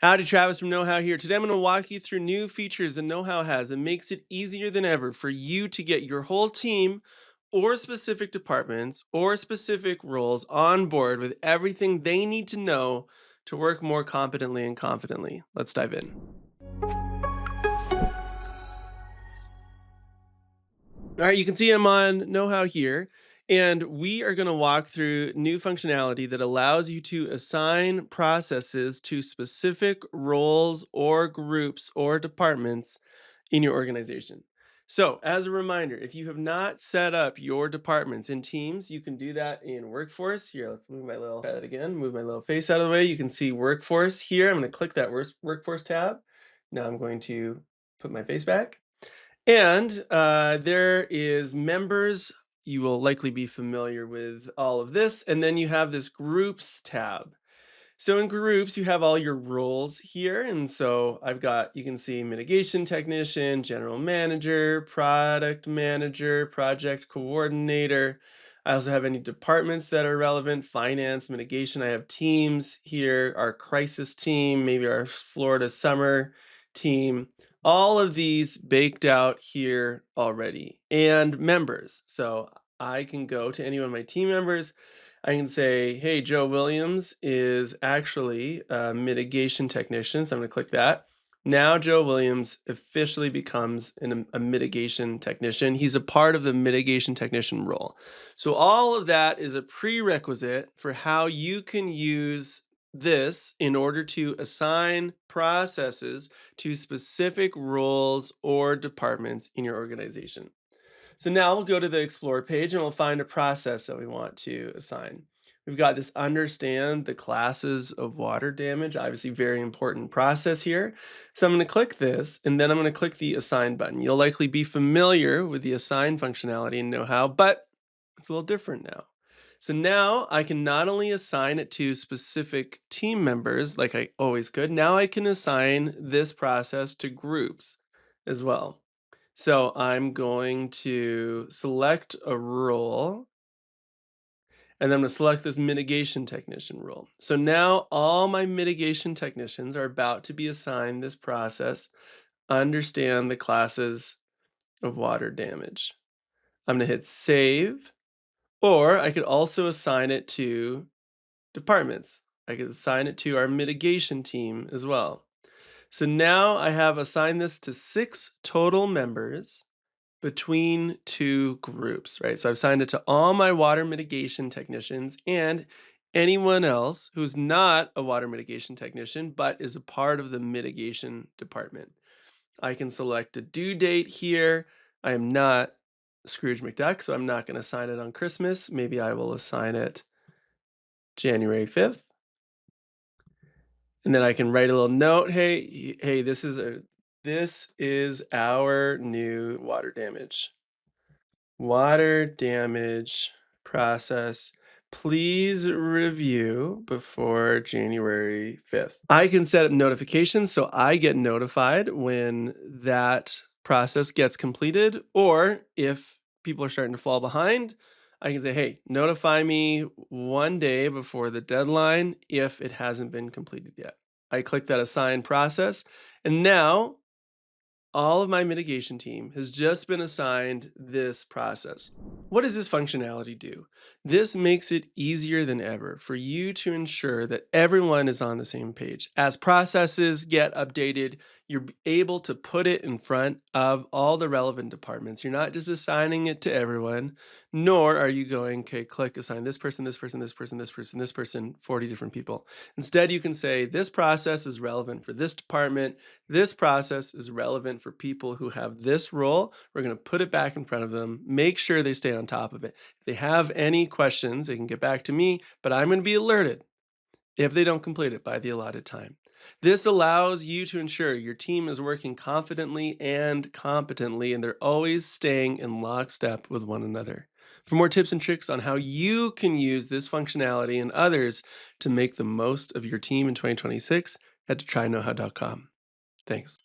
Howdy, Travis from KnowHow here. Today I'm going to walk you through new features that KnowHow has that makes it easier than ever for you to get your whole team or specific departments or specific roles on board with everything they need to know to work more competently and confidently. Let's dive in. All right, you can see I'm on KnowHow here, and we are going to walk through new functionality that allows you to assign processes to specific roles or groups or departments in your organization. So, as a reminder, if you have not set up your departments in Teams, you can do that in Workforce. Here, let's try that again, move my little face out of the way. You can see Workforce here. I'm going to click that Workforce tab. Now I'm going to put my face back. And there is members. You will likely be familiar with all of this. And then you have this groups tab. So in groups, you have all your roles here. And so you can see mitigation technician, general manager, product manager, project coordinator. I also have any departments that are relevant, finance, mitigation. I have teams here, our crisis team, maybe our Florida summer team. All of these baked out here already, and members. So I can go to any one of my team members. I can say, hey, Joe Williams is actually a mitigation technician. So I'm going to click that. Now, Joe Williams officially becomes a mitigation technician. He's a part of the mitigation technician role. So, all of that is a prerequisite for how you can use this in order to assign processes to specific roles or departments in your organization. So now we'll go to the Explore page and we'll find a process that we want to assign. We've got this understand the classes of water damage, obviously very important process here. So I'm going to click this and then I'm going to click the assign button. You'll likely be familiar with the assign functionality and KnowHow, but it's a little different now. So now I can not only assign it to specific team members like I always could, now I can assign this process to groups as well. So I'm going to select a role and I'm going to select this mitigation technician role. So now all my mitigation technicians are about to be assigned this process, understand the classes of water damage. I'm going to hit save, or I could also assign it to departments. I could assign it to our mitigation team as well. So now I have assigned this to 6 total members between two groups, right? So I've signed it to all my water mitigation technicians and anyone else who's not a water mitigation technician but is a part of the mitigation department. I can select a due date here. I am not Scrooge McDuck, so I'm not going to assign it on Christmas. Maybe I will assign it January 5th. And then I can write a little note, hey, this is our new water damage process. Please review before January 5th. I can set up notifications so I get notified when that process gets completed, or if people are starting to fall behind, I can say, hey, notify me 1 day before the deadline if it hasn't been completed yet. I click that assign process, and now all of my mitigation team has just been assigned this process. What does this functionality do? This makes it easier than ever for you to ensure that everyone is on the same page. As processes get updated, you're able to put it in front of all the relevant departments. You're not just assigning it to everyone, nor are you going, okay, click assign this person, this person, this person, this person, this person, 40 different people. Instead, you can say this process is relevant for this department. This process is relevant for people who have this role. We're going to put it back in front of them, make sure they stay on top of it. If they have any questions, they can get back to me, but I'm going to be alerted if they don't complete it by the allotted time. This allows you to ensure your team is working confidently and competently, and they're always staying in lockstep with one another. For more tips and tricks on how you can use this functionality and others to make the most of your team in 2026, head to tryknowhow.com. Thanks.